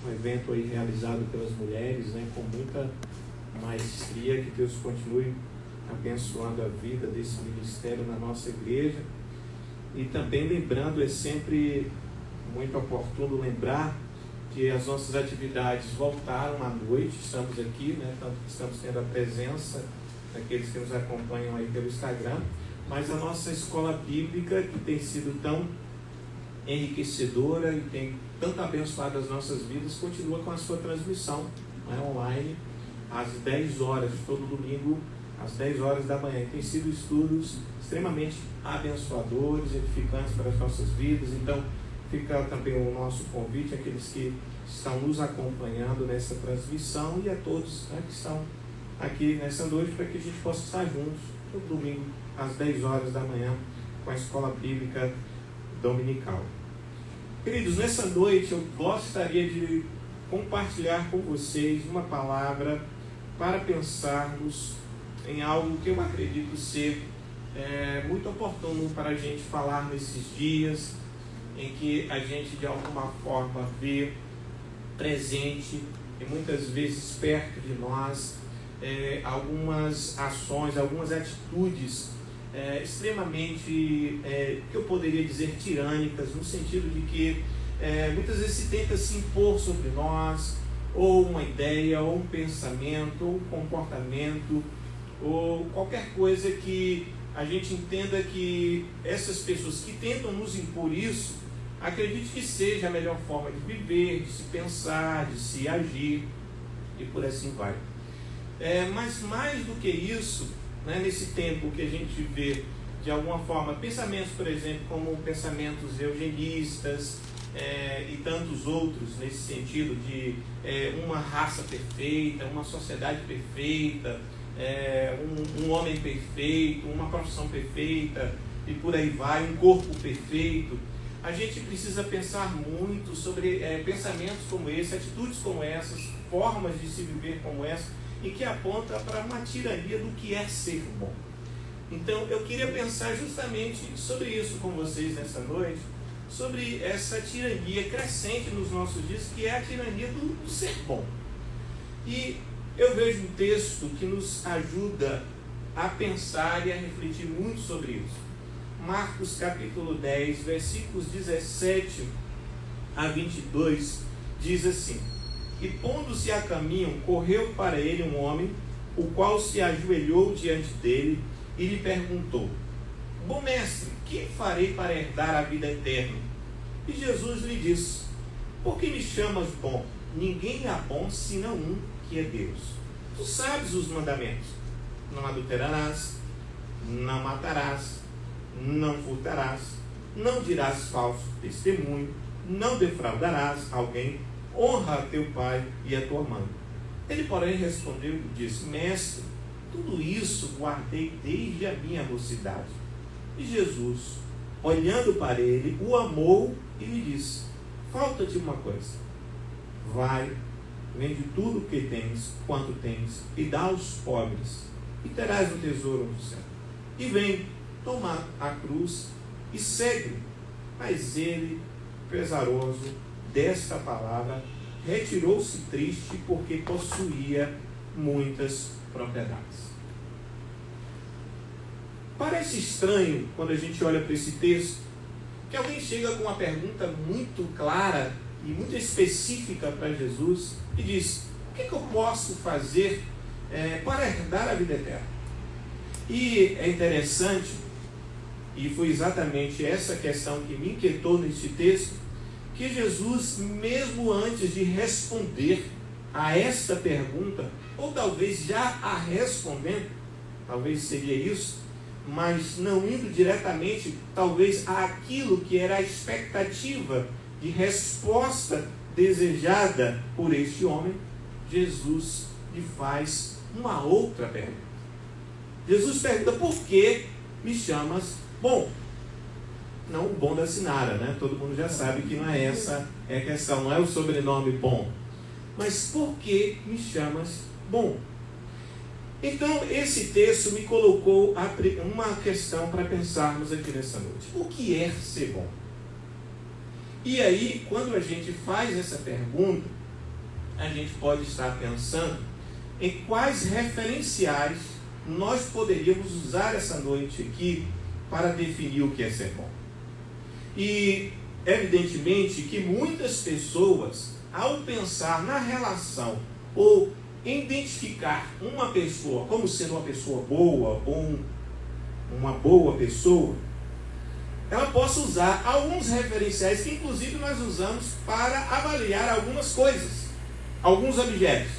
um evento aí realizado pelas mulheres, né, com muita maestria. Que Deus continue abençoando a vida desse ministério na nossa igreja. E também lembrando, é sempre muito oportuno lembrar que as nossas atividades voltaram à noite. Estamos aqui, né, tanto que estamos tendo a presença daqueles que nos acompanham aí pelo Instagram, mas a nossa escola bíblica, que tem sido tão enriquecedora e tem tanto abençoado as nossas vidas, continua com a sua transmissão, né, online, às 10 horas, todo domingo, às 10 horas da manhã. E tem sido estudos extremamente abençoadores, edificantes para as nossas vidas. Então, fica também o nosso convite àqueles que estão nos acompanhando nessa transmissão e a todos, né, que estão aqui nessa noite, para que a gente possa estar juntos todo domingo às 10 horas da manhã com a Escola Bíblica Dominical. Queridos, nessa noite eu gostaria de compartilhar com vocês uma palavra para pensarmos em algo que eu acredito ser muito oportuno para a gente falar nesses dias em que a gente de alguma forma vê presente e muitas vezes perto de nós algumas ações, algumas atitudes extremamente, que eu poderia dizer tirânicas, no sentido de que muitas vezes se tenta se impor sobre nós, ou uma ideia, ou um pensamento, ou um comportamento, ou qualquer coisa que a gente entenda que essas pessoas que tentam nos impor isso, acredite que seja a melhor forma de viver, de se pensar, de se agir, e por assim vai. Mas mais do que isso, né, nesse tempo que a gente vê, de alguma forma, pensamentos, por exemplo, como pensamentos eugenistas, e tantos outros nesse sentido de uma raça perfeita, uma sociedade perfeita, um homem perfeito, uma profissão perfeita, e por aí vai, um corpo perfeito. A gente precisa pensar muito sobre pensamentos como esse, atitudes como essas, formas de se viver como essa, e que aponta para uma tirania do que é ser bom. Então eu queria pensar justamente sobre isso com vocês nessa noite, sobre essa tirania crescente nos nossos dias, que é a tirania do ser bom. E eu vejo um texto que nos ajuda a pensar e a refletir muito sobre isso. Marcos capítulo 10, versículos 17 a 22, diz assim: E pondo-se a caminho, correu para ele um homem, o qual se ajoelhou diante dele e lhe perguntou: Bom mestre, que farei para herdar a vida eterna? E Jesus lhe disse: Por que me chamas bom? Ninguém há bom senão um, que é Deus. Tu sabes os mandamentos: não adulterarás, não matarás, não furtarás, não dirás falso testemunho, não defraudarás alguém, honra a teu pai e a tua mãe. Ele, porém, respondeu e disse: Mestre, tudo isso guardei desde a minha mocidade. E Jesus, olhando para ele, o amou e lhe disse: Falta-te uma coisa. Vai, vende tudo o que tens, quanto tens, e dá aos pobres, e terás um tesouro no céu. E vem, toma a cruz e segue. Mas ele, pesaroso desta palavra, retirou-se triste, porque possuía muitas propriedades. Parece estranho, quando a gente olha para esse texto, que alguém chega com uma pergunta muito clara e muito específica para Jesus e diz: o que eu posso fazer para herdar a vida eterna? E é interessante, e foi exatamente essa questão que me inquietou nesse texto, que Jesus, mesmo antes de responder a esta pergunta, ou talvez já a respondendo, talvez seria isso, mas não indo diretamente, talvez, àquilo que era a expectativa de resposta desejada por este homem, Jesus lhe faz uma outra pergunta. Jesus pergunta: por que me chamas bom? Não o bom da Sinara, né? Todo mundo já sabe que não é essa a questão, não é o sobrenome bom. Mas por que me chamas bom? Então, esse texto me colocou uma questão para pensarmos aqui nessa noite. O que é ser bom? E aí, quando a gente faz essa pergunta, a gente pode estar pensando em quais referenciais nós poderíamos usar essa noite aqui para definir o que é ser bom. E, evidentemente, que muitas pessoas, ao pensar na relação ou identificar uma pessoa como sendo uma pessoa boa ou uma boa pessoa, ela possa usar alguns referenciais que inclusive nós usamos para avaliar algumas coisas, alguns objetos.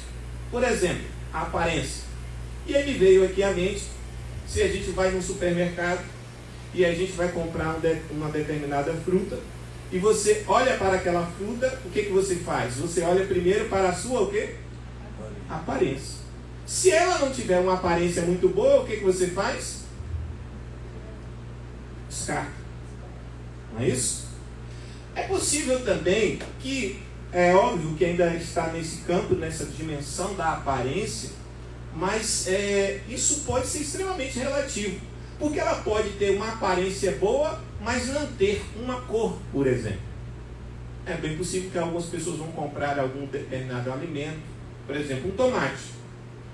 Por exemplo, a aparência. E aí me veio aqui à mente, se a gente vai no supermercado e a gente vai comprar uma determinada fruta, e você olha para aquela fruta, o que você faz? Você olha primeiro para a sua o quê? Aparência. Se ela não tiver uma aparência muito boa, o que você faz? Descarta. Não é isso? É possível também que, é óbvio que ainda está nesse campo, nessa dimensão da aparência, mas isso pode ser extremamente relativo, porque ela pode ter uma aparência boa, mas não ter uma cor, por exemplo. É bem possível que algumas pessoas vão comprar algum determinado alimento, por exemplo, um tomate.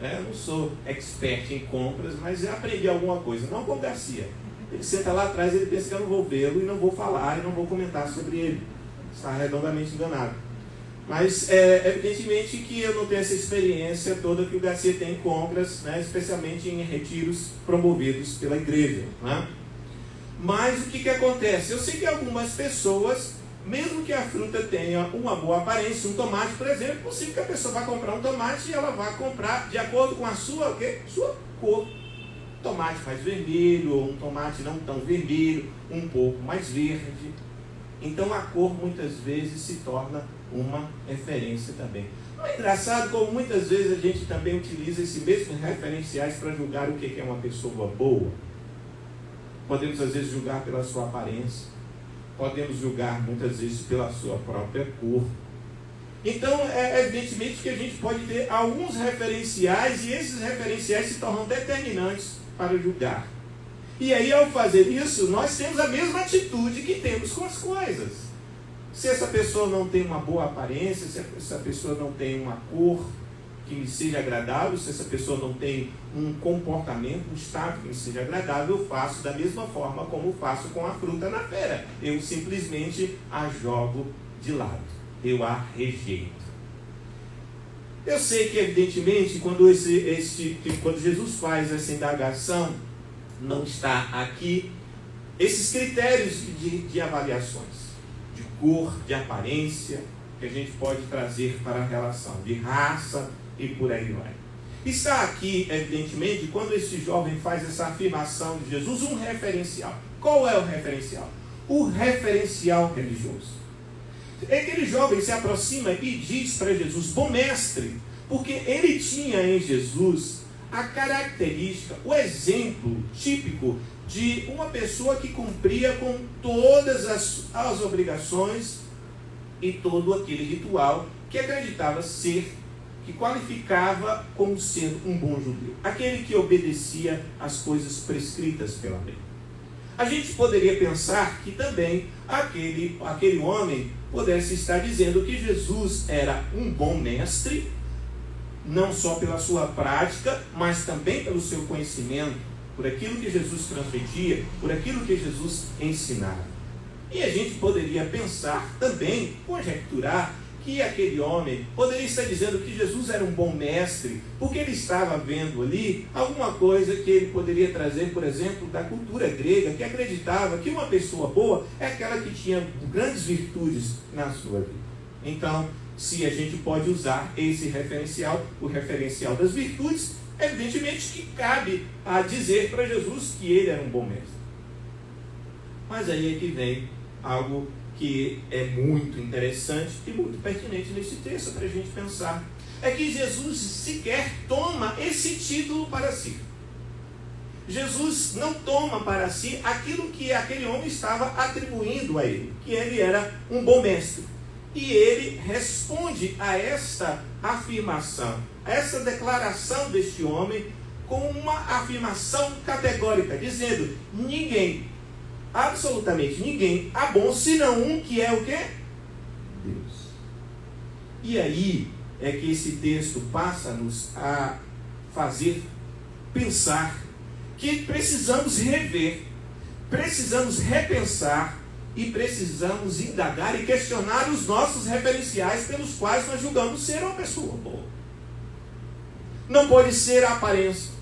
Eu não sou expert em compras, mas eu aprendi alguma coisa, não com o Garcia. Ele senta lá atrás e ele pensa que eu não vou vê-lo e não vou falar e não vou comentar sobre ele. Está redondamente enganado. Mas evidentemente que eu não tenho essa experiência toda que o Garcia tem em compras, né, especialmente em retiros promovidos pela igreja. Né? Mas o que acontece? Eu sei que algumas pessoas, mesmo que a fruta tenha uma boa aparência, um tomate, por exemplo, é possível que a pessoa vá comprar um tomate e ela vá comprar de acordo com a sua cor. Tomate mais vermelho, ou um tomate não tão vermelho, um pouco mais verde. Então a cor muitas vezes se torna uma referência também. Não é engraçado como muitas vezes a gente também utiliza esses mesmos referenciais para julgar o que é uma pessoa boa. Podemos às vezes julgar pela sua aparência, podemos julgar muitas vezes pela sua própria cor. Então é evidentemente que a gente pode ter alguns referenciais e esses referenciais se tornam determinantes para julgar. E aí, ao fazer isso, nós temos a mesma atitude que temos com as coisas. Se essa pessoa não tem uma boa aparência, se essa pessoa não tem uma cor que me seja agradável, se essa pessoa não tem um comportamento, um estado que me seja agradável, eu faço da mesma forma como faço com a fruta na feira. Eu simplesmente a jogo de lado. Eu a rejeito. Eu sei que, evidentemente, quando Jesus faz essa indagação, não está aqui esses critérios de avaliações, de cor, de aparência, que a gente pode trazer para a relação, de raça e por aí vai. Está aqui, evidentemente, quando esse jovem faz essa afirmação de Jesus, um referencial. Qual é o referencial? O referencial religioso. Aquele jovem se aproxima e diz para Jesus: bom mestre, porque ele tinha em Jesus a característica, o exemplo típico de uma pessoa que cumpria com todas as obrigações e todo aquele ritual que acreditava ser, que qualificava como sendo um bom judeu, aquele que obedecia às coisas prescritas pela lei. A gente poderia pensar que também aquele homem pudesse estar dizendo que Jesus era um bom mestre, não só pela sua prática, mas também pelo seu conhecimento, por aquilo que Jesus transmitia, por aquilo que Jesus ensinava. E a gente poderia pensar também, conjecturar, que aquele homem poderia estar dizendo que Jesus era um bom mestre, porque ele estava vendo ali alguma coisa que ele poderia trazer, por exemplo, da cultura grega, que acreditava que uma pessoa boa é aquela que tinha grandes virtudes na sua vida. Então, se a gente pode usar esse referencial, o referencial das virtudes, evidentemente que cabe a dizer para Jesus que ele era um bom mestre. Mas aí é que vem algo que é muito interessante e muito pertinente nesse texto para a gente pensar. É que Jesus sequer toma esse título para si. Jesus não toma para si aquilo que aquele homem estava atribuindo a ele, que ele era um bom mestre. E ele responde a esta afirmação, a essa declaração deste homem, com uma afirmação categórica, dizendo: ninguém, absolutamente ninguém, há bom senão um, que é o quê? Deus. E aí é que esse texto passa-nos a fazer pensar que precisamos rever, precisamos repensar e precisamos indagar e questionar os nossos referenciais pelos quais nós julgamos ser uma pessoa boa. Não pode ser a aparência,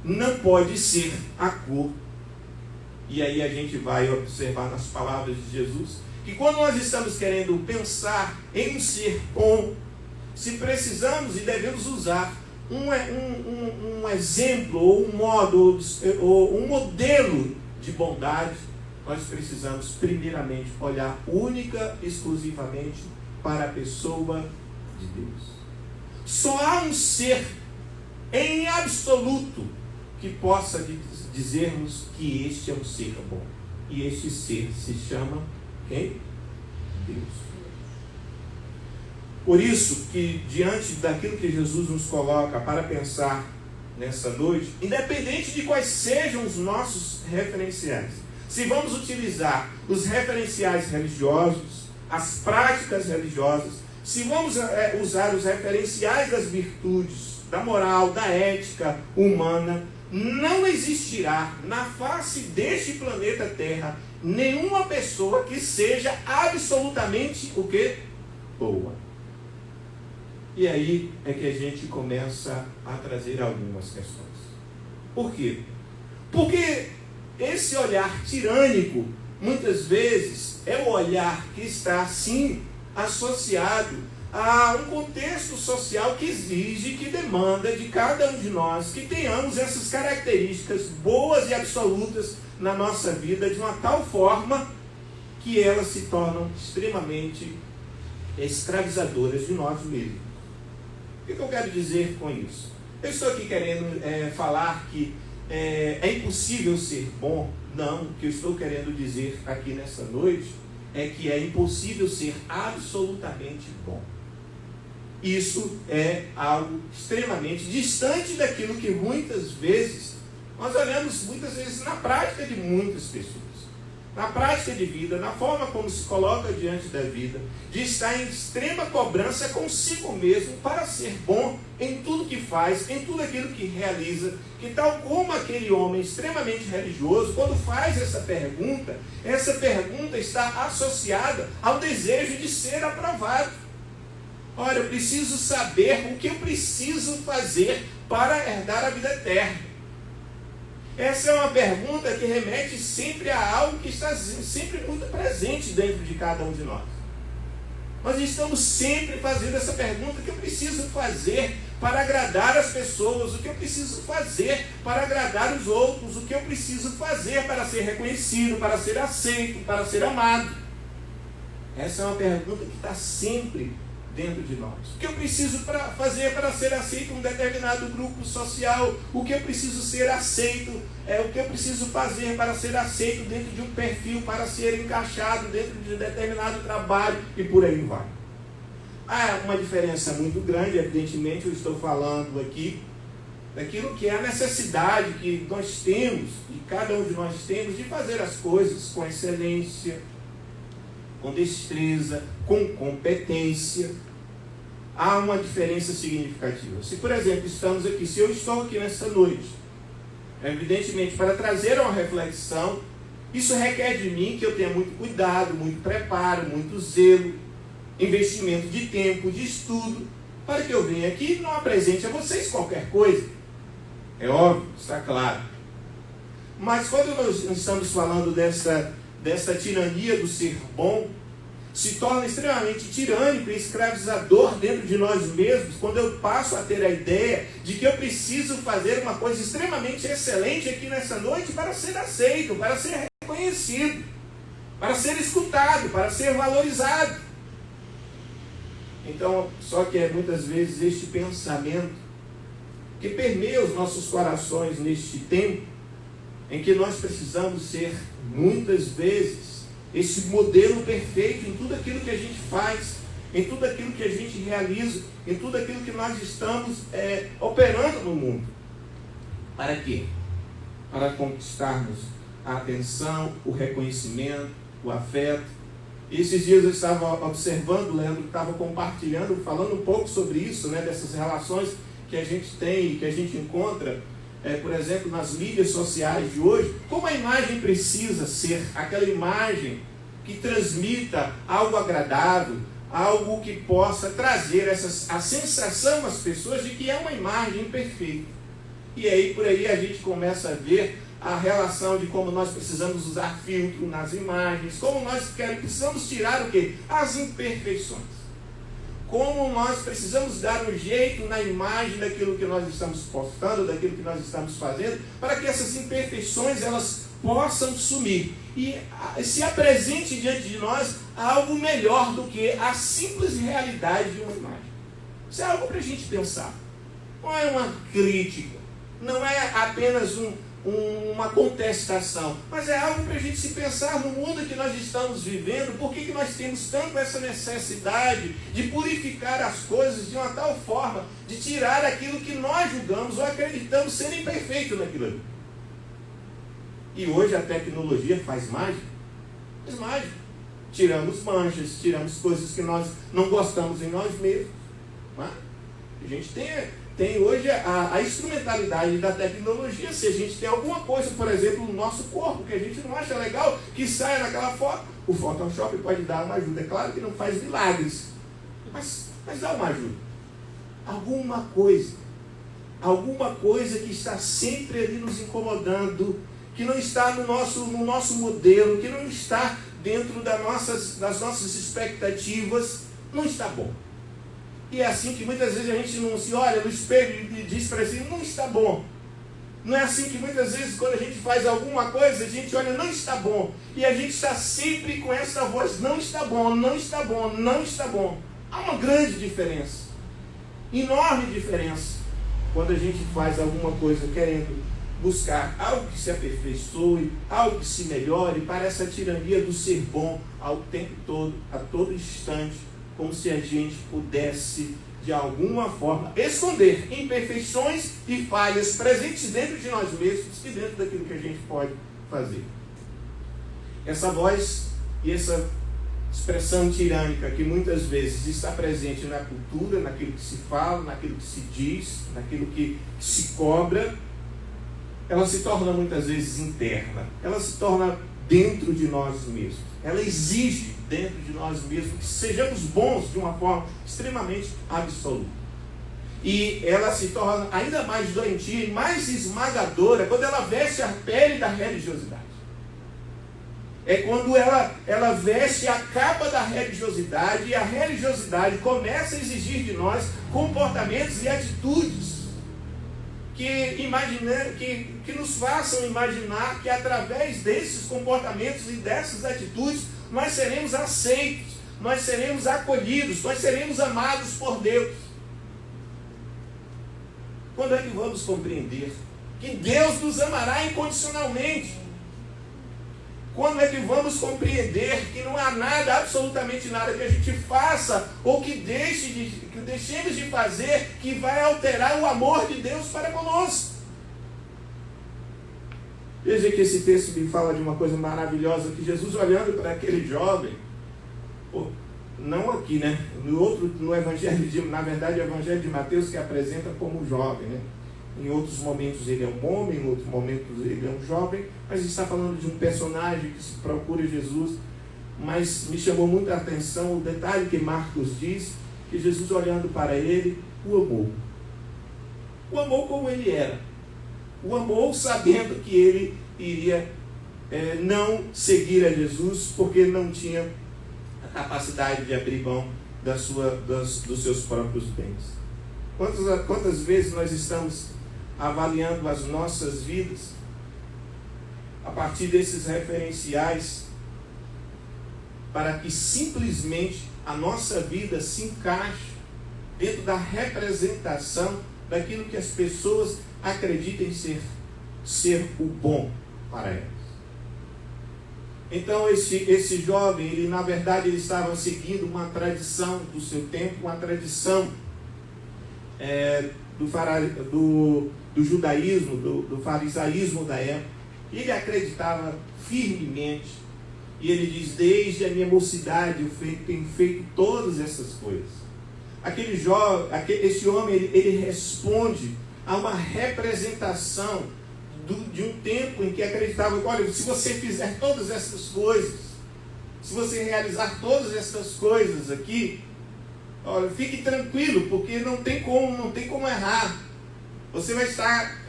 não pode ser a cor. E aí a gente vai observar nas palavras de Jesus que quando nós estamos querendo pensar em um ser bom, se precisamos e devemos usar um exemplo, ou um modo, ou um modelo de bondade, nós precisamos primeiramente olhar única e exclusivamente para a pessoa de Deus. Só há um ser em absoluto que possa dizermos que este é um ser bom. E este ser se chama quem? Deus. Por isso que diante daquilo que Jesus nos coloca para pensar nessa noite, independente de quais sejam os nossos referenciais, se vamos utilizar os referenciais religiosos, as práticas religiosas, se vamos usar os referenciais das virtudes, da moral, da ética humana, não existirá na face deste planeta Terra nenhuma pessoa que seja absolutamente o quê? Boa. E aí é que a gente começa a trazer algumas questões. Por quê? Porque esse olhar tirânico, muitas vezes, é o olhar que está, sim, associado a um contexto social que exige, que demanda de cada um de nós que tenhamos essas características boas e absolutas na nossa vida de uma tal forma que elas se tornam extremamente escravizadoras de nós mesmos. O que eu quero dizer com isso? Eu estou aqui querendo falar que é impossível ser bom. Não, o que eu estou querendo dizer aqui nessa noite é que é impossível ser absolutamente bom. Isso é algo extremamente distante daquilo que muitas vezes nós olhamos na prática de muitas pessoas. Na prática de vida, na forma como se coloca diante da vida, de estar em extrema cobrança consigo mesmo para ser bom em tudo que faz, em tudo aquilo que realiza, que tal como aquele homem extremamente religioso, quando faz essa pergunta está associada ao desejo de ser aprovado. Olha, eu preciso saber o que eu preciso fazer para herdar a vida eterna. Essa é uma pergunta que remete sempre a algo que está sempre muito presente dentro de cada um de nós. Nós estamos sempre fazendo essa pergunta: o que eu preciso fazer para agradar as pessoas? O que eu preciso fazer para agradar os outros? O que eu preciso fazer para ser reconhecido, para ser aceito, para ser amado? Essa é uma pergunta que está sempre dentro de nós. O que eu preciso fazer para ser aceito em um determinado grupo social? O que eu preciso ser aceito? O que eu preciso fazer para ser aceito dentro de um perfil, para ser encaixado dentro de um determinado trabalho? E por aí vai. Há uma diferença muito grande, evidentemente. Eu estou falando aqui daquilo que é a necessidade que nós temos, e cada um de nós temos, de fazer as coisas com excelência, com destreza, com competência. Há uma diferença significativa. Se, por exemplo, se eu estou aqui nessa noite, evidentemente, para trazer uma reflexão, isso requer de mim que eu tenha muito cuidado, muito preparo, muito zelo, investimento de tempo, de estudo, para que eu venha aqui e não apresente a vocês qualquer coisa. É óbvio, está claro. Mas quando nós estamos falando dessa tirania do ser bom, se torna extremamente tirânico e escravizador dentro de nós mesmos, quando eu passo a ter a ideia de que eu preciso fazer uma coisa extremamente excelente aqui nessa noite para ser aceito, para ser reconhecido, para ser escutado, para ser valorizado. Então, só que é muitas vezes este pensamento que permeia os nossos corações neste tempo, em que nós precisamos ser, muitas vezes, esse modelo perfeito em tudo aquilo que a gente faz, em tudo aquilo que a gente realiza, em tudo aquilo que nós estamos operando no mundo. Para quê? Para conquistarmos a atenção, o reconhecimento, o afeto, E esses dias eu estava observando, o Leandro estava compartilhando, falando um pouco sobre isso, né, dessas relações que a gente tem e que a gente encontra, por exemplo, nas mídias sociais de hoje, como a imagem precisa ser aquela imagem que transmita algo agradável, algo que possa trazer a sensação às pessoas de que é uma imagem perfeita. E aí, por aí, a gente começa a ver a relação de como nós precisamos usar filtro nas imagens, como nós precisamos tirar o quê? As imperfeições. Como nós precisamos dar um jeito na imagem daquilo que nós estamos postando, daquilo que nós estamos fazendo, para que essas imperfeições elas possam sumir e se apresente diante de nós algo melhor do que a simples realidade de uma imagem. Isso é algo para a gente pensar. Não é uma crítica, não é apenas uma contestação, mas é algo para a gente se pensar no mundo que nós estamos vivendo. Por que nós temos tanto essa necessidade de purificar as coisas de uma tal forma, de tirar aquilo que nós julgamos ou acreditamos ser imperfeito naquilo ali. E hoje a tecnologia faz mágica. Faz mágica. Tiramos manchas, tiramos coisas que nós não gostamos em nós mesmos. Não é? A gente tem hoje a instrumentalidade da tecnologia. Se a gente tem alguma coisa, por exemplo, no nosso corpo, que a gente não acha legal, que saia naquela foto, o Photoshop pode dar uma ajuda. É claro que não faz milagres, mas dá uma ajuda. Alguma coisa que está sempre ali nos incomodando, que não está no nosso modelo, que não está dentro das nossas expectativas, não está bom. E é assim que muitas vezes a gente não se olha no espelho e diz para si, não está bom. Não é assim que muitas vezes quando a gente faz alguma coisa, a gente olha, não está bom. E a gente está sempre com essa voz, não está bom, não está bom, não está bom. Há uma grande diferença, enorme diferença, quando a gente faz alguma coisa querendo buscar algo que se aperfeiçoe, algo que se melhore, para essa tirania do ser bom ao tempo todo, a todo instante, como se a gente pudesse, de alguma forma, esconder imperfeições e falhas presentes dentro de nós mesmos e dentro daquilo que a gente pode fazer. Essa voz e essa expressão tirânica que muitas vezes está presente na cultura, naquilo que se fala, naquilo que se diz, naquilo que se cobra, ela se torna muitas vezes interna, ela se torna dentro de nós mesmos. Ela exige dentro de nós mesmos que sejamos bons de uma forma extremamente absoluta. E ela se torna ainda mais doentia e mais esmagadora quando ela veste a pele da religiosidade. É quando ela veste a capa da religiosidade e a religiosidade começa a exigir de nós comportamentos e atitudes que nos façam imaginar que através desses comportamentos e dessas atitudes nós seremos aceitos, nós seremos acolhidos, nós seremos amados por Deus. Quando é que vamos compreender que Deus nos amará incondicionalmente? Quando é que vamos compreender que não há nada, absolutamente nada que a gente faça ou que deixemos de fazer que vai alterar o amor de Deus para conosco? Veja que esse texto me fala de uma coisa maravilhosa, que Jesus olhando para aquele jovem, não aqui, né? No Evangelho na verdade, o Evangelho de Mateus que apresenta como jovem, né? Em outros momentos ele é um homem, em outros momentos ele é um jovem, mas está falando de um personagem que se procura Jesus. Mas me chamou muita atenção o detalhe que Marcos diz, que Jesus olhando para ele, o amou. O amou como ele era. O amou sabendo que ele iria não seguir a Jesus, porque não tinha a capacidade de abrir mão dos seus próprios bens. Quantas vezes nós estamos avaliando as nossas vidas a partir desses referenciais para que simplesmente a nossa vida se encaixe dentro da representação daquilo que as pessoas acreditem ser o bom para elas. Então esse jovem, ele na verdade ele estava seguindo uma tradição do seu tempo, uma tradição do judaísmo, do farisaísmo da época. Ele acreditava firmemente E ele diz: desde a minha mocidade eu tenho feito todas essas coisas. Esse homem, ele responde a uma representação de um tempo em que acreditava: olha, se você fizer todas essas coisas, se você realizar todas essas coisas aqui, olha, fique tranquilo, porque não tem como errar. Você vai estar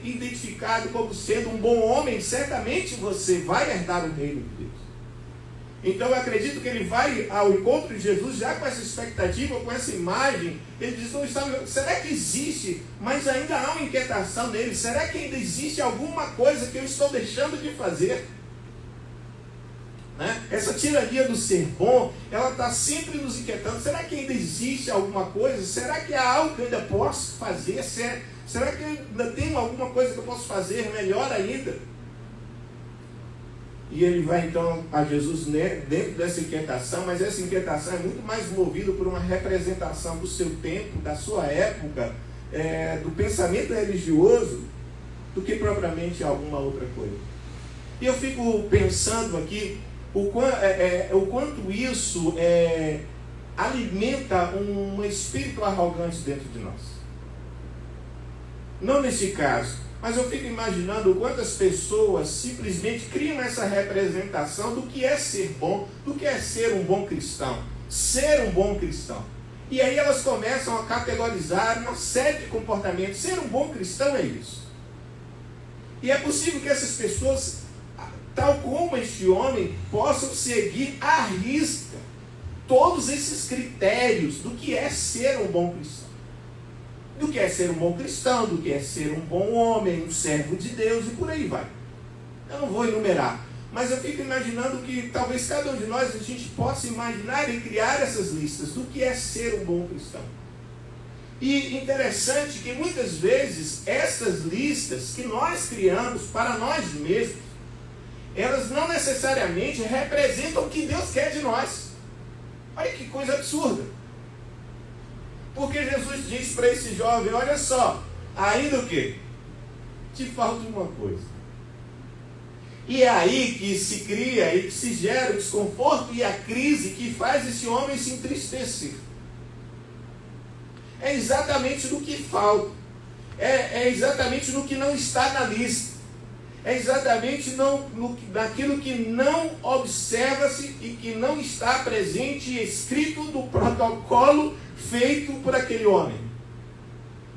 identificado como sendo um bom homem, certamente você vai herdar o reino de Deus. Então eu acredito que ele vai ao encontro de Jesus já com essa expectativa, com essa imagem. Ele diz: será que existe, mas ainda há uma inquietação nele? Será que ainda existe alguma coisa que eu estou deixando de fazer? Né? Essa tirania do ser bom, ela está sempre nos inquietando. Será que ainda existe alguma coisa? Será que há algo que eu ainda posso fazer? Será que eu ainda tenho alguma coisa que eu posso fazer melhor ainda? E ele vai então a Jesus dentro dessa inquietação, mas essa inquietação é muito mais movida por uma representação do seu tempo, da sua época, do pensamento religioso, do que propriamente alguma outra coisa. E eu fico pensando aqui o quanto isso alimenta um espírito arrogante dentro de nós. Não nesse caso, mas eu fico imaginando o quanto as pessoas simplesmente criam essa representação do que é ser bom, do que é ser um bom cristão. Ser um bom cristão. E aí elas começam a categorizar uma série de comportamentos. Ser um bom cristão é isso. E é possível que essas pessoas, tal como este homem, possam seguir à risca todos esses critérios do que é ser um bom cristão. Do que é ser um bom cristão, do que é ser um bom homem, um servo de Deus, e por aí vai. Eu não vou enumerar, mas eu fico imaginando que talvez cada um de nós a gente possa imaginar e criar essas listas do que é ser um bom cristão. E interessante que muitas vezes essas listas que nós criamos para nós mesmos, elas não necessariamente representam o que Deus quer de nós. Olha que coisa absurda. Porque Jesus diz para esse jovem: olha só, ainda o quê? Te falta uma coisa. E é aí que se cria e que se gera o desconforto e a crise que faz esse homem se entristecer. É exatamente no que falta. É exatamente no que não está na lista. É exatamente naquilo que não observa-se e que não está presente e escrito no protocolo feito por aquele homem.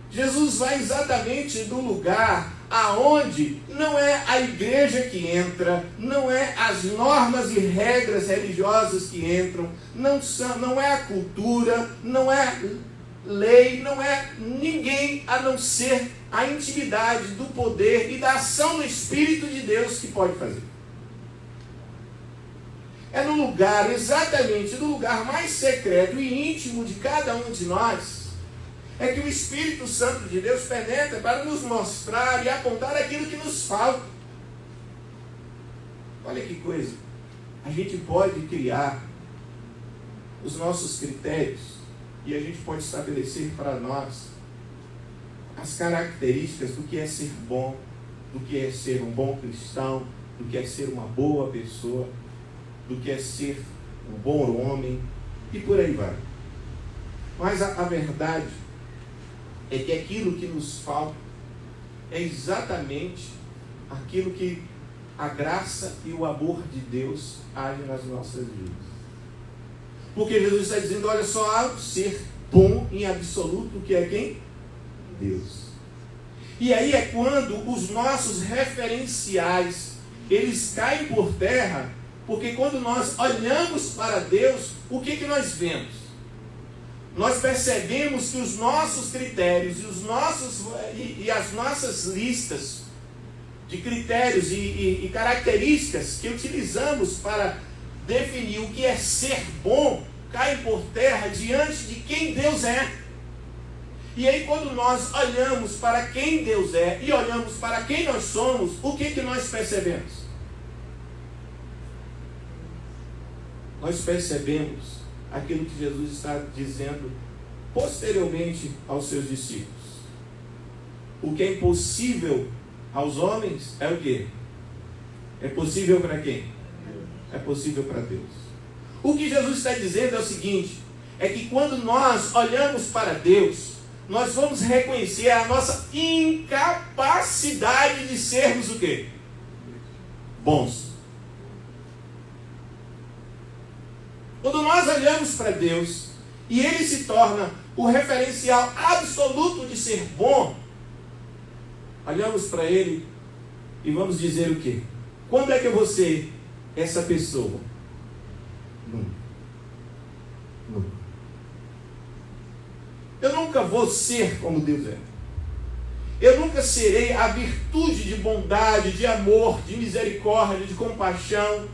Jesus vai exatamente no lugar aonde não é a igreja que entra, não é as normas e regras religiosas que entram, não é a cultura, não é lei, não é ninguém a não ser a intimidade do poder e da ação do Espírito de Deus que pode fazer. É no lugar, exatamente no lugar mais secreto e íntimo de cada um de nós, é que o Espírito Santo de Deus penetra para nos mostrar e apontar aquilo que nos falta. Olha que coisa. A gente pode criar os nossos critérios e a gente pode estabelecer para nós as características do que é ser bom, do que é ser um bom cristão, do que é ser uma boa pessoa, do que é ser um bom homem, e por aí vai. Mas a verdade é que aquilo que nos falta é exatamente aquilo que a graça e o amor de Deus agem nas nossas vidas. Porque Jesus está dizendo: olha só, há um ser bom em absoluto, que é quem? Deus. E aí é quando os nossos referenciais, eles caem por terra, porque quando nós olhamos para Deus, o que nós vemos? Nós percebemos que os nossos critérios e as nossas listas de critérios e características que utilizamos para definir o que é ser bom, caem por terra diante de quem Deus é. E aí quando nós olhamos para quem Deus é e olhamos para quem nós somos, o que nós percebemos? Nós percebemos aquilo que Jesus está dizendo posteriormente aos seus discípulos. O que é impossível aos homens é o quê? É possível para quem? é possível para Deus. O que Jesus está dizendo é o seguinte, é que quando nós olhamos para Deus, nós vamos reconhecer a nossa incapacidade de sermos o quê? Bons. Quando nós olhamos para Deus e Ele se torna o referencial absoluto de ser bom, olhamos para Ele e vamos dizer o quê? Quando é que eu vou ser essa pessoa? Nunca. Nunca. Eu nunca vou ser como Deus é. Eu nunca serei a virtude de bondade, de amor, de misericórdia, de compaixão,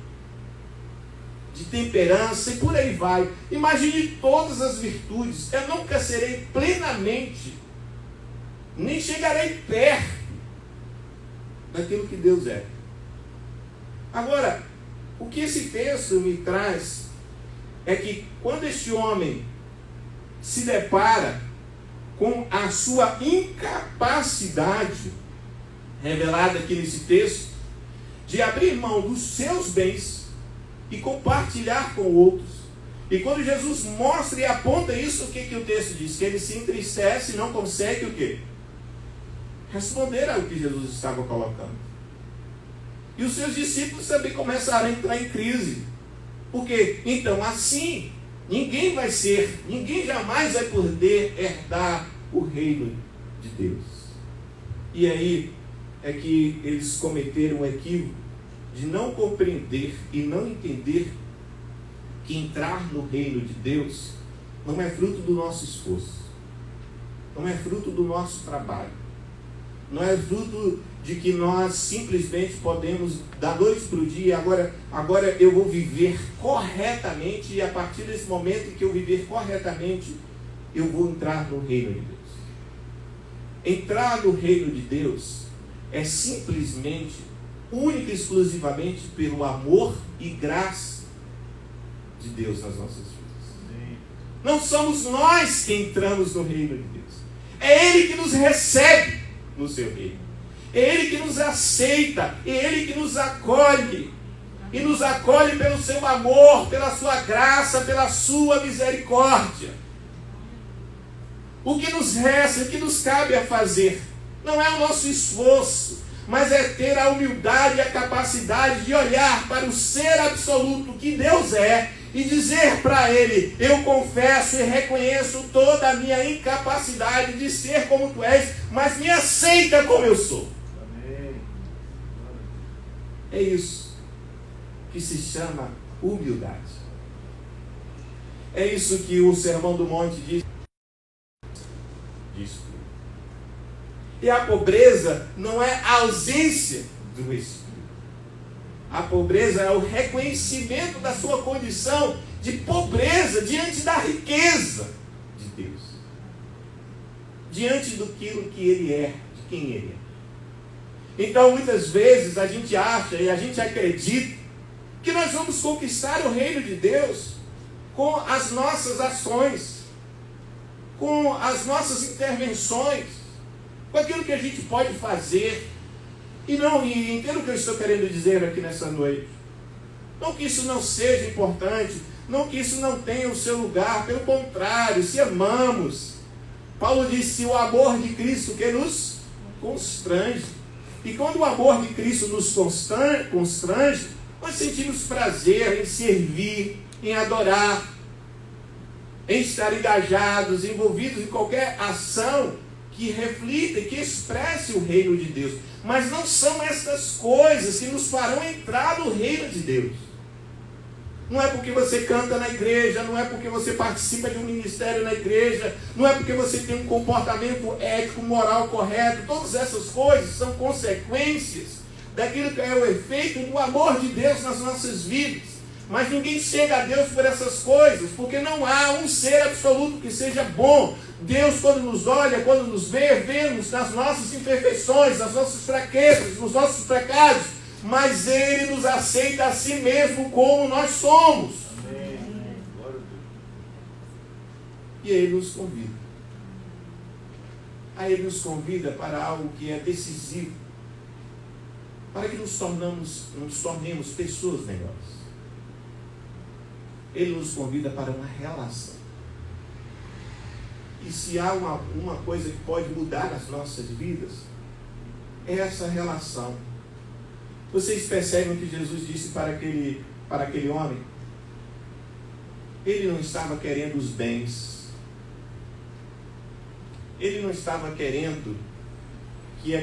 de temperança e por aí vai. Imagine todas as virtudes. Eu nunca serei plenamente, nem chegarei perto daquilo que Deus é. Agora, o que esse texto me traz é que quando este homem se depara com a sua incapacidade, revelada aqui nesse texto, de abrir mão dos seus bens e compartilhar com outros. E quando Jesus mostra e aponta isso, o que o texto diz? Que ele se entristece e não consegue o quê? Responder ao que Jesus estava colocando. E os seus discípulos também começaram a entrar em crise. Porque, então, assim, ninguém jamais vai poder herdar o reino de Deus. E aí é que eles cometeram o equívoco de não compreender e não entender que entrar no reino de Deus não é fruto do nosso esforço, não é fruto do nosso trabalho, não é fruto de que nós simplesmente podemos, da noite para o dia, agora eu vou viver corretamente, e a partir desse momento em que eu viver corretamente, eu vou entrar no reino de Deus. Entrar no reino de Deus é simplesmente, única e exclusivamente, pelo amor e graça de Deus nas nossas vidas. Não somos nós que entramos no reino de Deus. É Ele que nos recebe no seu reino. É Ele que nos aceita, é Ele que nos acolhe, e nos acolhe pelo seu amor, pela sua graça, pela sua misericórdia. O que nos resta, o que nos cabe a fazer, não é o nosso esforço, mas é ter a humildade e a capacidade de olhar para o ser absoluto que Deus é e dizer para Ele: eu confesso e reconheço toda a minha incapacidade de ser como Tu és, mas me aceita como eu sou. Amém. É isso que se chama humildade. É isso que o Sermão do Monte diz. E a pobreza não é a ausência do Espírito. A pobreza é o reconhecimento da sua condição de pobreza diante da riqueza de Deus. Diante daquilo que Ele é, de quem Ele é. Então, muitas vezes, a gente acha e a gente acredita que nós vamos conquistar o reino de Deus com as nossas ações, com as nossas intervenções, com aquilo que a gente pode fazer. E entendo o que eu estou querendo dizer aqui nessa noite. Não que isso não seja importante, não que isso não tenha o seu lugar, pelo contrário, se amamos. Paulo disse: o amor de Cristo que nos constrange. E quando o amor de Cristo nos constrange, nós sentimos prazer em servir, em adorar, em estar engajados, envolvidos em qualquer ação que reflita e que expresse o reino de Deus. Mas não são essas coisas que nos farão entrar no reino de Deus. Não é porque você canta na igreja, não é porque você participa de um ministério na igreja, não é porque você tem um comportamento ético, moral correto. Todas essas coisas são consequências daquilo que é o efeito do amor de Deus nas nossas vidas. Mas ninguém chega a Deus por essas coisas, porque não há um ser absoluto que seja bom. Deus, quando nos olha, quando nos vê-nos nas nossas imperfeições, nas nossas fraquezas, nos nossos pecados, mas Ele nos aceita a si mesmo como nós somos. Amém. E Ele nos convida. Aí Ele nos convida para algo que é decisivo, para que nos tornemos pessoas melhores. Ele nos convida para uma relação. E se há uma coisa que pode mudar as nossas vidas, é essa relação. Vocês percebem o que Jesus disse para aquele homem? Ele não estava querendo os bens. Ele não estava querendo que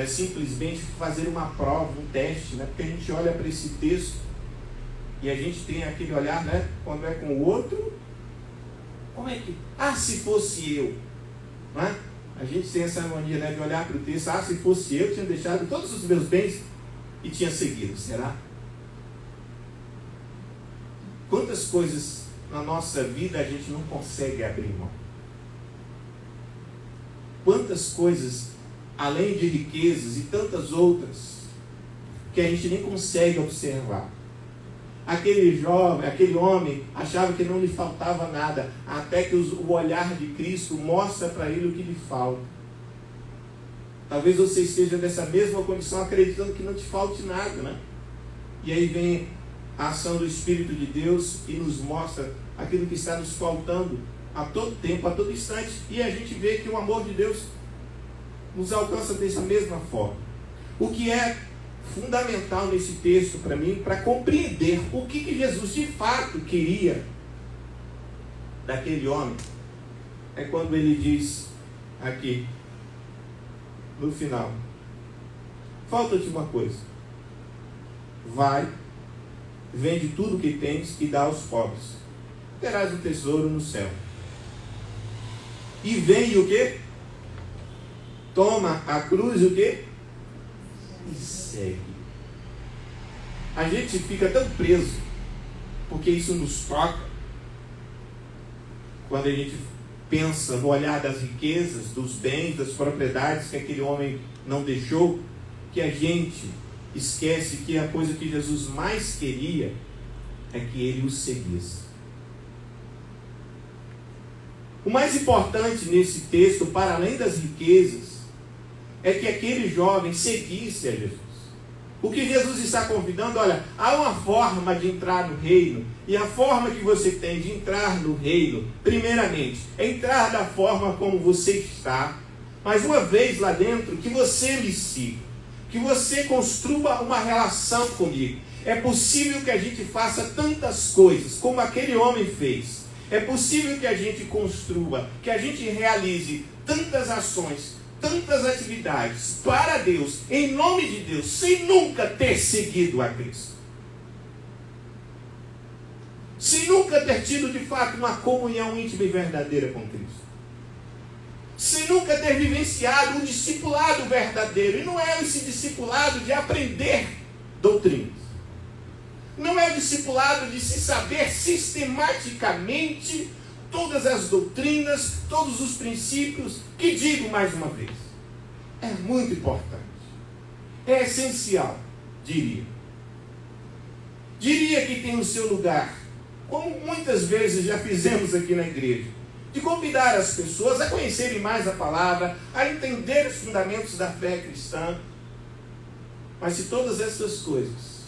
simplesmente fazer uma prova, um teste, né? Porque a gente olha para esse texto e a gente tem aquele olhar, né? Quando é com o outro, como é que... se fosse eu, né? A gente tem essa mania, né, de olhar para o texto, se fosse eu, tinha deixado todos os meus bens e tinha seguido. Será? Quantas coisas na nossa vida a gente não consegue abrir mão? Quantas coisas, além de riquezas e tantas outras, que a gente nem consegue observar. Aquele homem achava que não lhe faltava nada, até que o olhar de Cristo mostra para ele o que lhe falta. Talvez você esteja nessa mesma condição, acreditando que não te falte nada, né? E aí vem a ação do Espírito de Deus e nos mostra aquilo que está nos faltando a todo tempo, a todo instante, e a gente vê que o amor de Deus nos alcança dessa mesma forma. O que é fundamental nesse texto para mim, para compreender o que Jesus de fato queria daquele homem, é quando ele diz aqui no final: falta-te uma coisa, vai, vende tudo que tens e dá aos pobres, terás um tesouro no céu, e vem o quê? Toma a cruz, o quê? E segue. A gente fica tão preso, porque isso nos toca, quando a gente pensa no olhar das riquezas, dos bens, das propriedades que aquele homem não deixou, que a gente esquece que a coisa que Jesus mais queria é que ele o seguisse. O mais importante nesse texto, para além das riquezas, é que aquele jovem seguisse a Jesus. O que Jesus está convidando, olha, há uma forma de entrar no reino, e a forma que você tem de entrar no reino, primeiramente, é entrar da forma como você está, mas uma vez lá dentro, que você me siga, que você construa uma relação comigo. É possível que a gente faça tantas coisas como aquele homem fez. É possível que a gente construa, que a gente realize tantas ações, tantas atividades para Deus, em nome de Deus, sem nunca ter seguido a Cristo. Sem nunca ter tido de fato uma comunhão íntima e verdadeira com Cristo. Sem nunca ter vivenciado um discipulado verdadeiro. E não é esse discipulado de aprender doutrinas. Não é o discipulado de se saber sistematicamente todas as doutrinas, todos os princípios, que digo mais uma vez, é muito importante, é essencial, diria que tem o seu lugar, como muitas vezes já fizemos aqui na igreja, de convidar as pessoas a conhecerem mais a palavra, a entender os fundamentos da fé cristã. Mas se todas essas coisas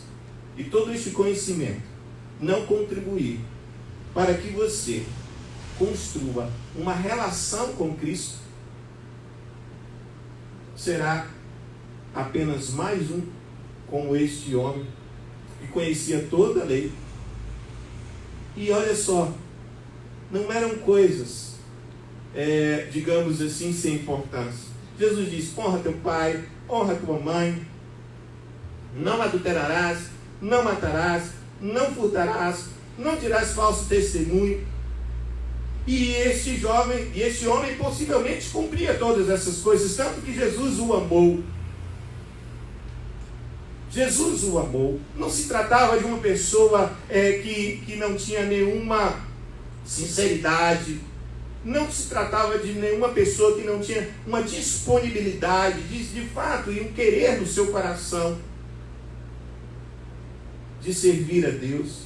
e todo este conhecimento não contribuir para que você construa uma relação com Cristo, será apenas mais um como este homem que conhecia toda a lei. E olha só, não eram coisas, digamos assim, sem importância. Jesus diz: honra teu pai, honra tua mãe, não adulterarás, não matarás, não furtarás, não dirás falso testemunho. E este homem possivelmente cumpria todas essas coisas, tanto que Jesus o amou. Jesus o amou. Não se tratava de uma pessoa que não tinha nenhuma sinceridade. Não se tratava de nenhuma pessoa que não tinha uma disponibilidade, de fato, e um querer no seu coração de servir a Deus.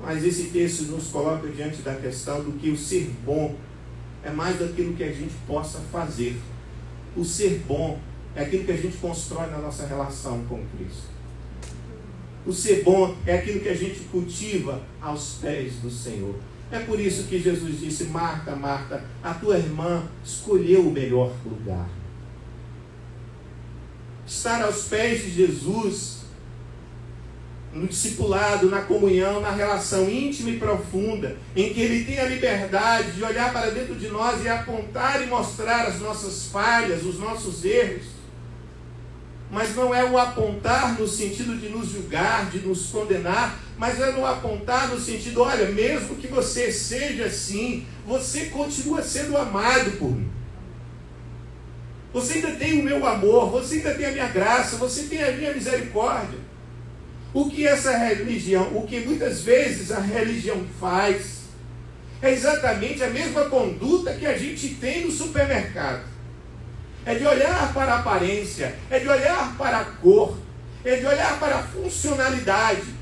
Mas esse texto nos coloca diante da questão do que o ser bom é mais daquilo que a gente possa fazer. O ser bom é aquilo que a gente constrói na nossa relação com Cristo. O ser bom é aquilo que a gente cultiva aos pés do Senhor. É por isso que Jesus disse: Marta, Marta, a tua irmã escolheu o melhor lugar. Estar aos pés de Jesus, no discipulado, na comunhão, na relação íntima e profunda, em que Ele tem a liberdade de olhar para dentro de nós e apontar e mostrar as nossas falhas, os nossos erros. Mas não é o apontar no sentido de nos julgar, de nos condenar, mas é no apontar no sentido: olha, mesmo que você seja assim, você continua sendo amado por mim. Você ainda tem o meu amor, você ainda tem a minha graça, você tem a minha misericórdia. O que essa religião, o que muitas vezes a religião faz, é exatamente a mesma conduta que a gente tem no supermercado. É de olhar para a aparência, é de olhar para a cor, é de olhar para a funcionalidade.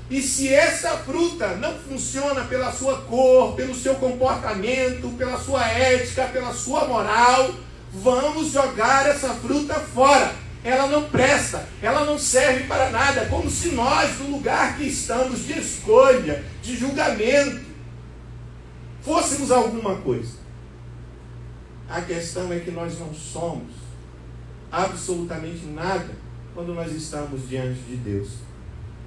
E se essa fruta não funciona pela sua cor, pelo seu comportamento, pela sua ética, pela sua moral, vamos jogar essa fruta fora. Ela não presta, ela não serve para nada, como se nós, no lugar que estamos de escolha, de julgamento, fôssemos alguma coisa. A questão é que nós não somos absolutamente nada quando nós estamos diante de Deus.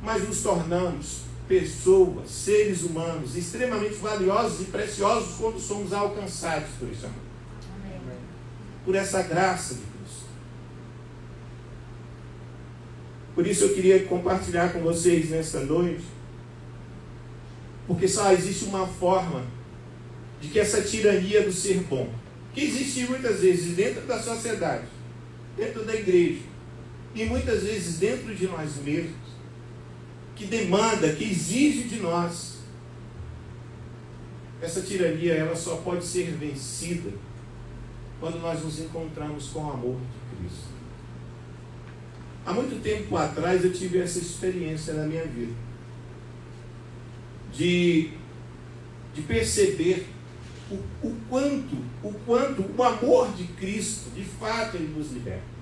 Mas nos tornamos pessoas, seres humanos, extremamente valiosos e preciosos quando somos alcançados por esse amor. Amém. Por essa graça de Cristo. Por isso eu queria compartilhar com vocês nesta noite, porque só existe uma forma de que essa tirania do ser bom, que existe muitas vezes dentro da sociedade, dentro da igreja, e muitas vezes dentro de nós mesmos, que demanda, que exige de nós, essa tirania, ela só pode ser vencida quando nós nos encontramos com o amor de Cristo. Há muito tempo atrás eu tive essa experiência na minha vida, de perceber o quanto o amor de Cristo, de fato, Ele nos liberta.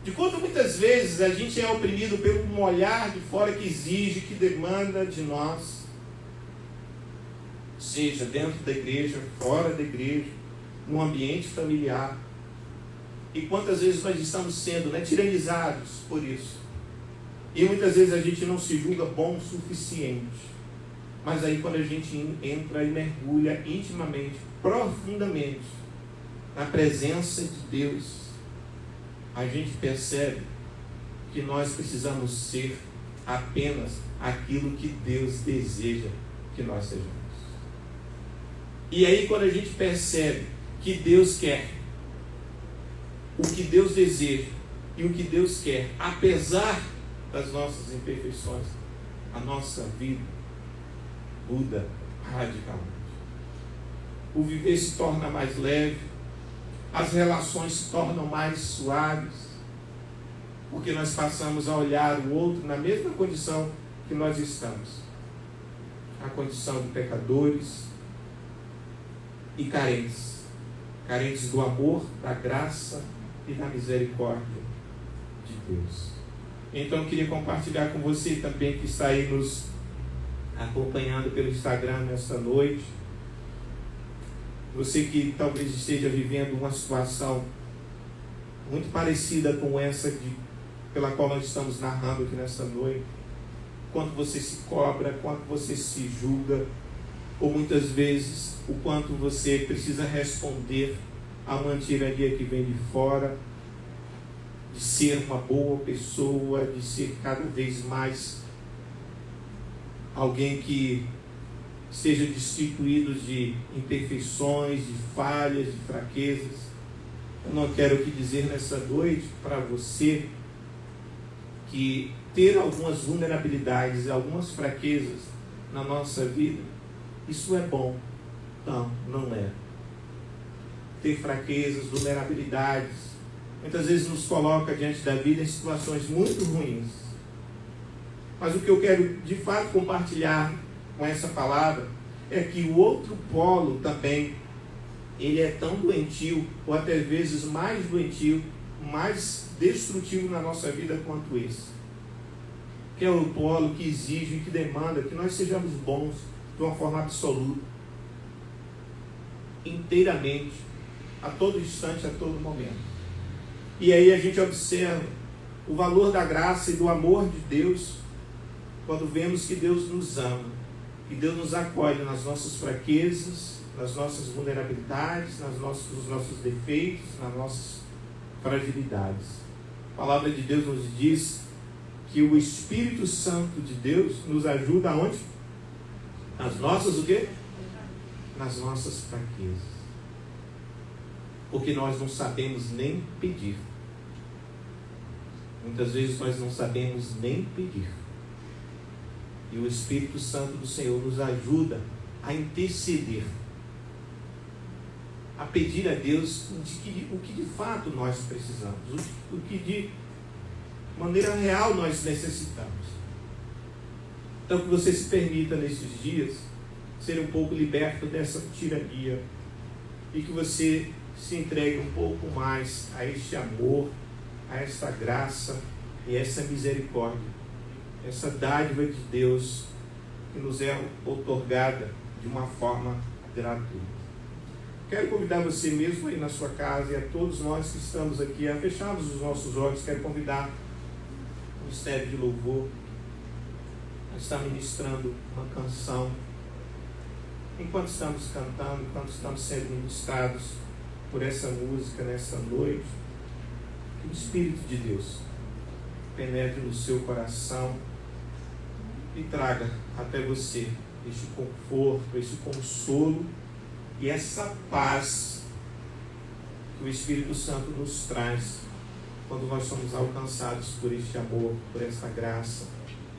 De quanto muitas vezes a gente é oprimido pelo um olhar de fora que exige, que demanda de nós, seja dentro da igreja, fora da igreja, no ambiente familiar. E quantas vezes nós estamos sendo tiranizados por isso. E muitas vezes a gente não se julga bom o suficiente. Mas aí quando a gente entra e mergulha intimamente, profundamente, na presença de Deus, a gente percebe que nós precisamos ser apenas aquilo que Deus deseja que nós sejamos. E aí quando a gente percebe que Deus quer o que Deus deseja e o que Deus quer, apesar das nossas imperfeições, a nossa vida muda radicalmente. O viver se torna mais leve, as relações se tornam mais suaves, porque nós passamos a olhar o outro na mesma condição que nós estamos, a condição de pecadores e carentes do amor, da graça e da misericórdia de Deus. Então eu queria compartilhar com você também que está aí nos acompanhando pelo Instagram nesta noite, você que talvez esteja vivendo uma situação muito parecida com essa pela qual nós estamos narrando aqui nesta noite, quanto você se cobra, quanto você se julga, ou muitas vezes o quanto você precisa responder a uma tirania que vem de fora, de ser uma boa pessoa, de ser cada vez mais alguém que seja destituído de imperfeições, de falhas, de fraquezas. Eu não quero aqui dizer nessa noite para você que ter algumas vulnerabilidades, algumas fraquezas na nossa vida, isso é bom. Não, não é. Ter fraquezas, vulnerabilidades, muitas vezes nos coloca diante da vida em situações muito ruins. Mas o que eu quero de fato compartilhar com essa palavra é que o outro polo também, ele é tão doentio, ou até vezes mais doentio, mais destrutivo na nossa vida quanto esse. que é o polo que exige e que demanda que nós sejamos bons de uma forma absoluta, inteiramente, a todo instante, a todo momento. E aí a gente observa o valor da graça e do amor de Deus quando vemos que Deus nos ama, que Deus nos acolhe nas nossas fraquezas, nas nossas vulnerabilidades, nos nossos defeitos, nas nossas fragilidades. A palavra de Deus nos diz que o Espírito Santo de Deus nos ajuda aonde? Nas nossas o quê? Nas nossas fraquezas. Porque nós não sabemos nem pedir. Muitas vezes nós não sabemos nem pedir. E o Espírito Santo do Senhor nos ajuda a interceder, a pedir a Deus o que de fato nós precisamos, o que de maneira real nós necessitamos. Então que você se permita nesses dias ser um pouco liberto dessa tirania e que você se entregue um pouco mais a este amor, a esta graça e essa misericórdia, essa dádiva de Deus que nos é outorgada de uma forma gratuita. Quero convidar você mesmo aí na sua casa e a todos nós que estamos aqui a fecharmos os nossos olhos. Quero convidar o Ministério de Louvor a estar ministrando uma canção. Enquanto estamos cantando, enquanto estamos sendo ministrados por essa música nessa noite, que o Espírito de Deus penetre no seu coração e traga até você este conforto, este consolo e essa paz que o Espírito Santo nos traz quando nós somos alcançados por este amor, por essa graça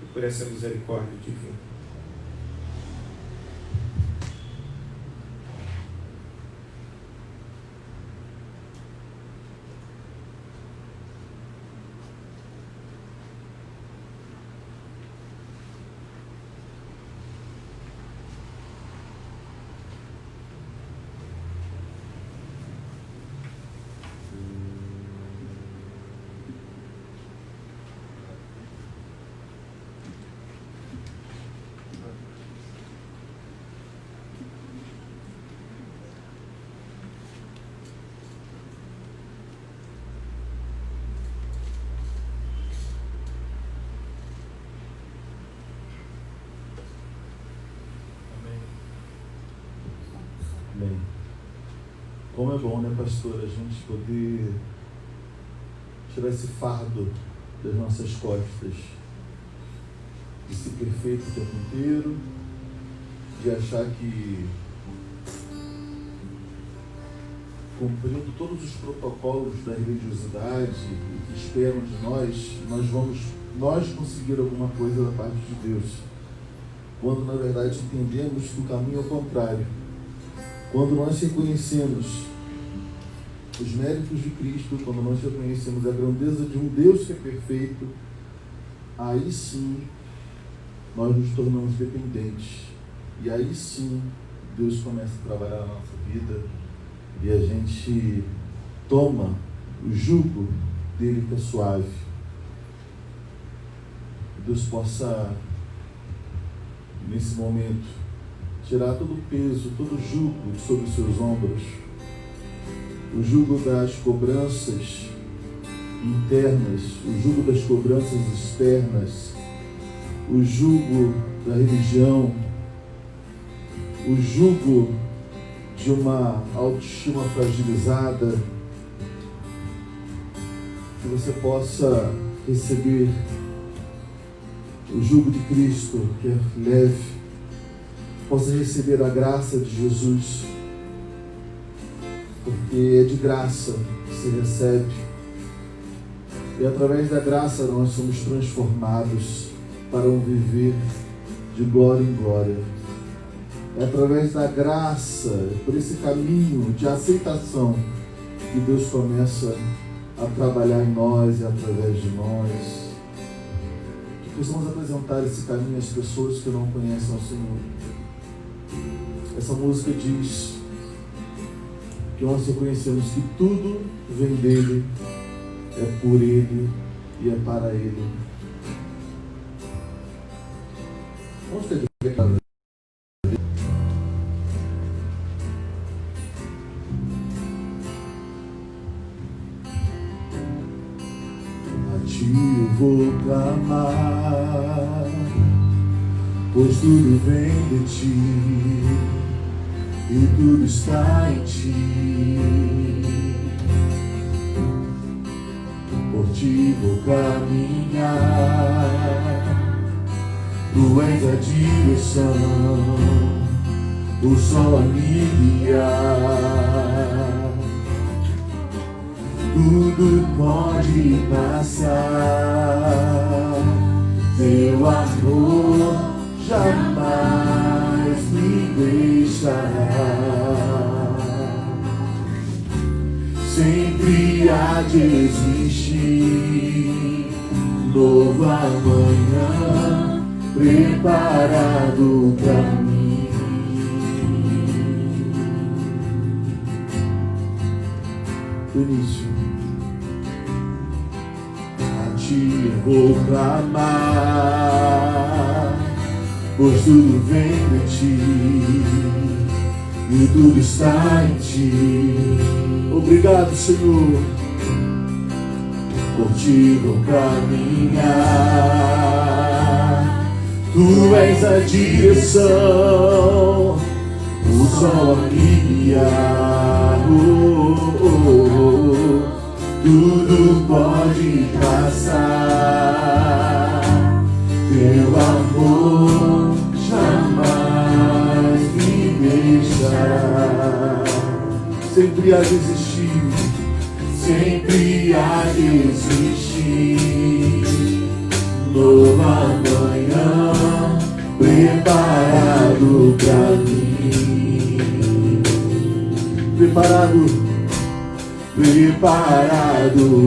e por essa misericórdia divina. Bem, como é bom, né, pastor, a gente poder tirar esse fardo das nossas costas, de ser perfeito o tempo inteiro, de achar que cumprindo todos os protocolos da religiosidade que esperam de nós vamos conseguir alguma coisa da parte de Deus, quando na verdade entendemos que o caminho é o contrário. Quando nós reconhecemos os méritos de Cristo, quando nós reconhecemos a grandeza de um Deus que é perfeito, aí sim nós nos tornamos dependentes. E aí sim Deus começa a trabalhar na nossa vida e a gente toma o jugo dele que é suave. Deus possa, nesse momento, tirar todo o peso, todo o jugo sobre os seus ombros, o jugo das cobranças internas, o jugo das cobranças externas, o jugo da religião, o jugo de uma autoestima fragilizada, que você possa receber o jugo de Cristo, que é leve, possa receber a graça de Jesus, porque é de graça que se recebe, e através da graça nós somos transformados para um viver de glória em glória. É através da graça, por esse caminho de aceitação, que Deus começa a trabalhar em nós e através de nós, que possamos apresentar esse caminho às pessoas que não conhecem o Senhor. Essa música diz que nós reconhecemos que tudo vem dele, é por ele e é para ele. Vamos ficar de pé, cara. A ti eu vou clamar, pois tudo vem de ti e tudo está em ti. Por ti vou caminhar, tu és a direção, o sol a me guiar. Tudo pode passar, teu amor jamais me deixará. Sempre há de existir novo amanhã preparado pra mim. Do início, a ti eu vou clamar, pois tudo vem de ti e tudo está em ti. Obrigado, Senhor. Por ti vou caminhar, tu és a direção, o sol a me guiar. Tudo pode passar, teu amor jamais me deixará. Sempre há de existir, sempre há de existir novo amanhã preparado pra mim. Preparado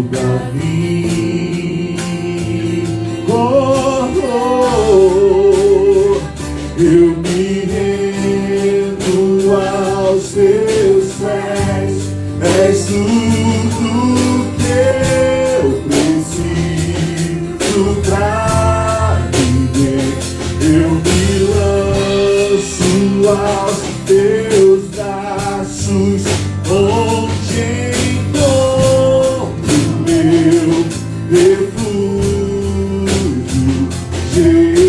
pra mim. Eu me rendo aos teus pés, és tudo que eu preciso pra viver. Eu me lanço aos teus braços, onde encontro meu refúgio, Jesus.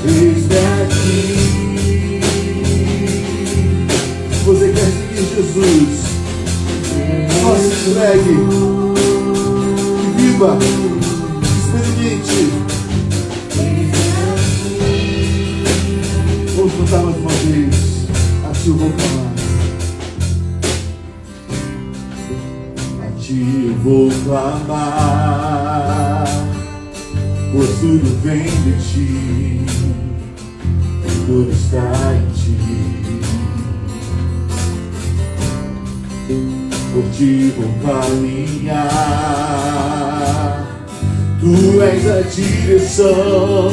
Eis-me aqui. Você quer seguir Jesus? Só se entregue e viva, experimente. Vamos cantar mais uma vez. A ti eu vou clamar, a ti eu vou clamar, pois tudo vem de ti, tudo está em ti. Por ti vou caminhar, tu és a direção,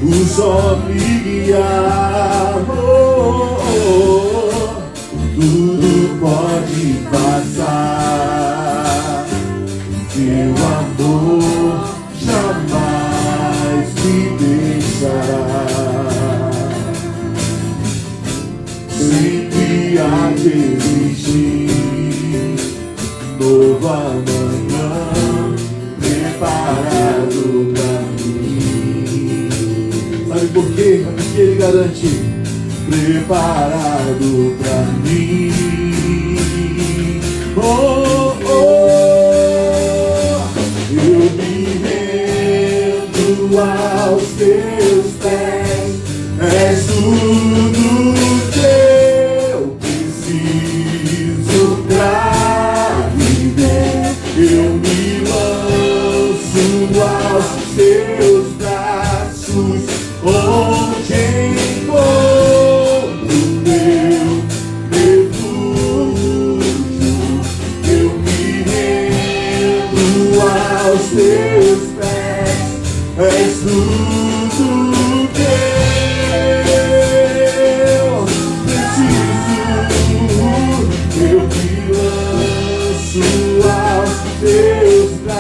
o sol me guiar. Tudo pode passar, teu amor jamais me deixará. Sempre há de existir novo amanhã preparado pra mim. Sabe por quê? Porque ele garante: preparado pra mim. Eu me rendo aos teus pés, és tudo que eu preciso pra viver. Eu me lanço aos teus braços, onde encontro meu refúgio. Eu me rendo aos teus pés, és tudo que eu preciso. Eu me lanço aos teus braços.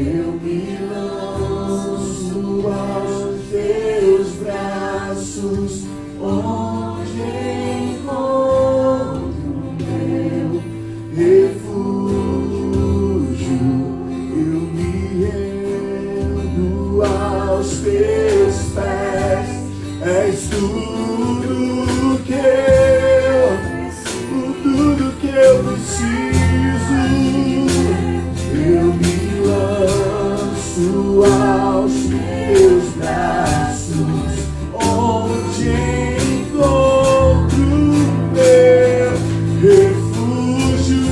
eu me lanço aos teus braços, onde encontro meu refúgio. Eu me rendo aos teus pés, és tudo que eu preciso. Eu me lanço aos teus braços, onde encontro meu refúgio.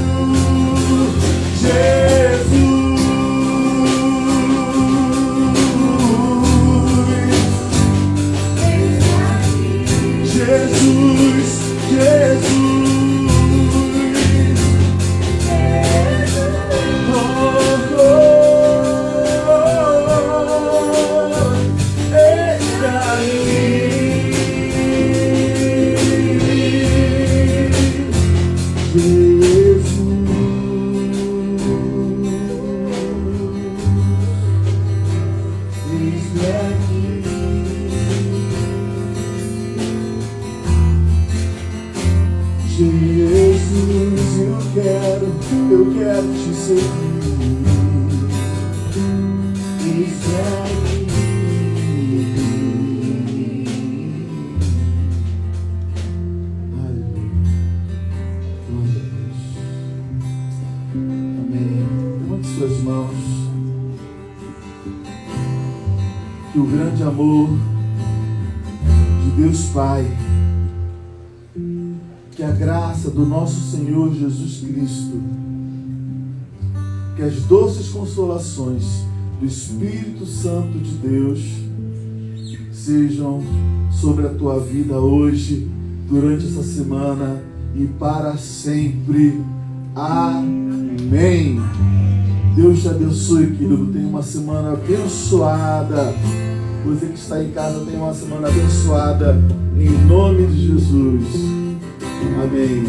Jesus, eu quero te servir. Eis-me aqui. Aleluia. Glória a Deus. Amém. Levante suas mãos. Que o grande amor de Deus Pai, que a graça do nosso Senhor Jesus Cristo, que as doces consolações do Espírito Santo de Deus sejam sobre a tua vida hoje, durante essa semana e para sempre. Amém. Deus te abençoe, querido. Tenha uma semana abençoada. Você que está em casa, tenha uma semana abençoada. Em nome de Jesus. Amém.